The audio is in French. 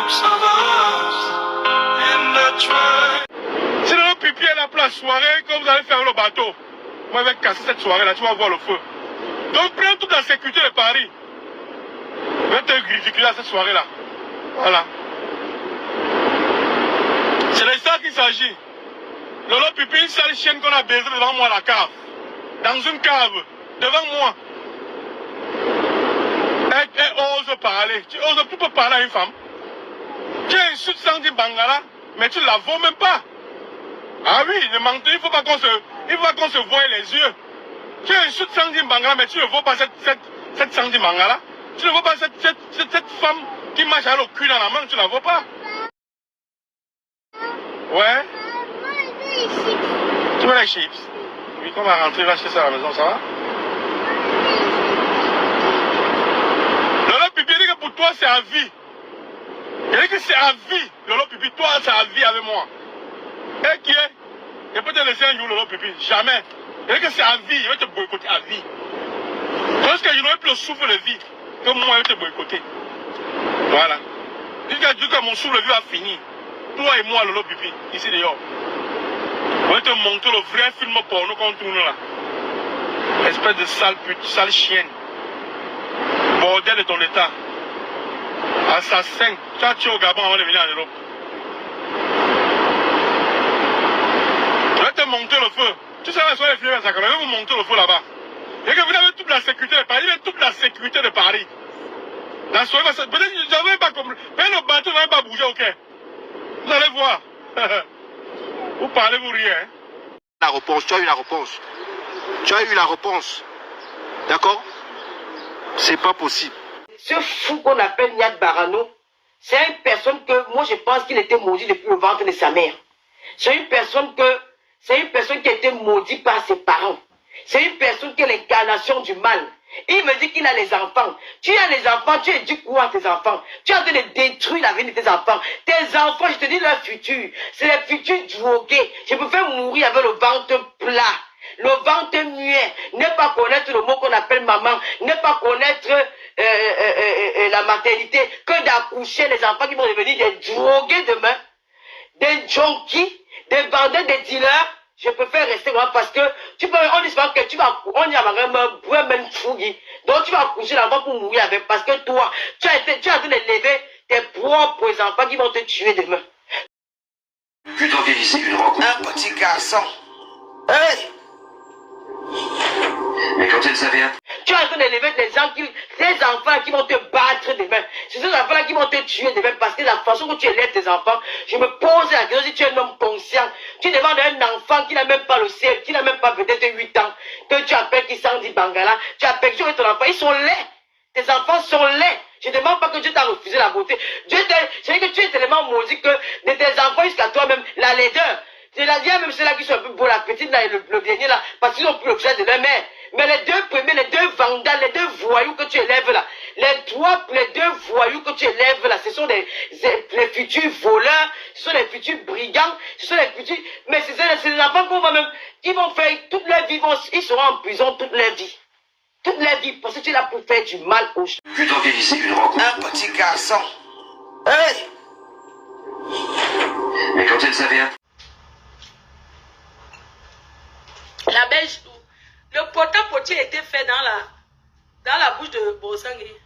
Si le pipi est là pour la soirée, quand vous allez faire le bateau, moi je vais casser cette soirée-là, tu vas voir le feu. Donc prends toute la sécurité de Paris. Je vais te ridiculiser à cette soirée-là. Voilà. C'est de ça qu'il s'agit. Lolo Pipi, une sale chienne qu'on a baisée devant moi à la cave. Dans une cave, devant moi. Elle ose parler. Tu peux parler à une femme. Tu insultes Sandy Bangala, mais tu ne la vaux même pas. Ah oui, il ne faut pas qu'on se voie les yeux. Tu insultes Sandy Bangala, mais tu ne vaux pas cette Sandy Bangala. Tu ne vaux pas cette femme qui marche avec le cul dans la main, tu ne la vaux pas. Ouais. Tu veux les chips? Oui, quand on va rentrer, on va acheter ça à la maison, ça va? Lolo Pipi dit que pour toi c'est à vie. Il dit que c'est à vie. Lolo Pipi, toi c'est à vie avec moi. Et qui est? Je peux te laisser un jour Lolo Pipi, jamais. Il dit que c'est à vie, il va te boycotter à vie. Parce que je n'aurai plus le souffle de vie que moi je vais te boycotter. Voilà. Il dit que mon souffle de vie va finir. Toi et moi Lolo Pipi, ici dehors. On va te montrer le vrai film porno qu'on tourne là. Espèce de sale pute, sale chienne. Bordel de ton état. Assassin. Tu as tué au Gabon avant de venir en Europe. Je vais te montrer le feu. Tu sais, la soirée filmée, je vais vous montrer le feu là-bas. Et que vous avez toute la sécurité de Paris. Il y a toute la sécurité de Paris. La soirée, peut-être que je n'avais pas compris. Mais le bateau n'avait pas bougé, ok. Vous allez voir. Vous parlez, vous riez. Hein? La réponse, tu as eu la réponse. Tu as eu la réponse. D'accord? C'est pas possible. Ce fou qu'on appelle Niad Barano, c'est une personne que moi je pense qu'il était maudit depuis le ventre de sa mère. C'est une personne qui a été maudite par ses parents. C'est une personne qui est l'incarnation du mal. Il me dit qu'il a les enfants. Tu as les enfants, tu dis quoi à tes enfants? Tu es en train de détruire la vie de tes enfants. Tes enfants, je te dis leur futur. C'est les futurs drogués. Je peux faire mourir avec le ventre plat. Le ventre muet. Ne pas connaître le mot qu'on appelle maman. Ne pas connaître la maternité. Que d'accoucher les enfants qui vont devenir des drogués demain. Des junkies. Des vendeurs, des dealers. Je préfère rester là parce que tu peux, on dit souvent que tu vas, on y a même fougi. Donc tu vas accoucher l'enfant pour mourir avec parce que toi, tu as en train d'élever tes propres enfants qui vont te tuer demain. Puis d'organiser une rencontre. Un petit garçon. Hey! Mais quand elle s'avère. Tu es en train d'élever tes enfants qui vont te battre demain. C'est ces enfants-là qui vont te tuer demain parce que la façon que tu élèves tes enfants, je me pose la question si tu es un homme conscient. Tu demandes à un enfant qui n'a même pas le ciel, qui n'a même pas peut-être 8 ans, que tu appelles qui s'en dit Bangala, tu appelles ton enfant, ils sont laids. Tes enfants sont laids. Je ne demande pas que Dieu t'a refusé la beauté. Dieu je dis que tu es tellement maudit que de tes enfants jusqu'à toi-même, la laideur. C'est la vie même ceux-là qui sont un peu beaux, la petite là et le dernier là, parce qu'ils n'ont plus l'objet de leur mère. Mais les deux premiers, les deux vandales, les deux voyous que tu élèves là, les deux voyous que tu élèves là, ce sont les futurs voleurs, ce sont les futurs brigands, ce sont les futurs... Mais c'est les enfants qu'on va même... Ils vont faire toute leur vie, ils seront en prison toute leur vie. Toute leur vie, parce que tu es là pour faire du mal aux gens. Puis d'organiser une rencontre. Un petit garçon. Hey! Mais quand elle s'avère. La belle, le porta-potier était fait dans la bouche de Bossangé.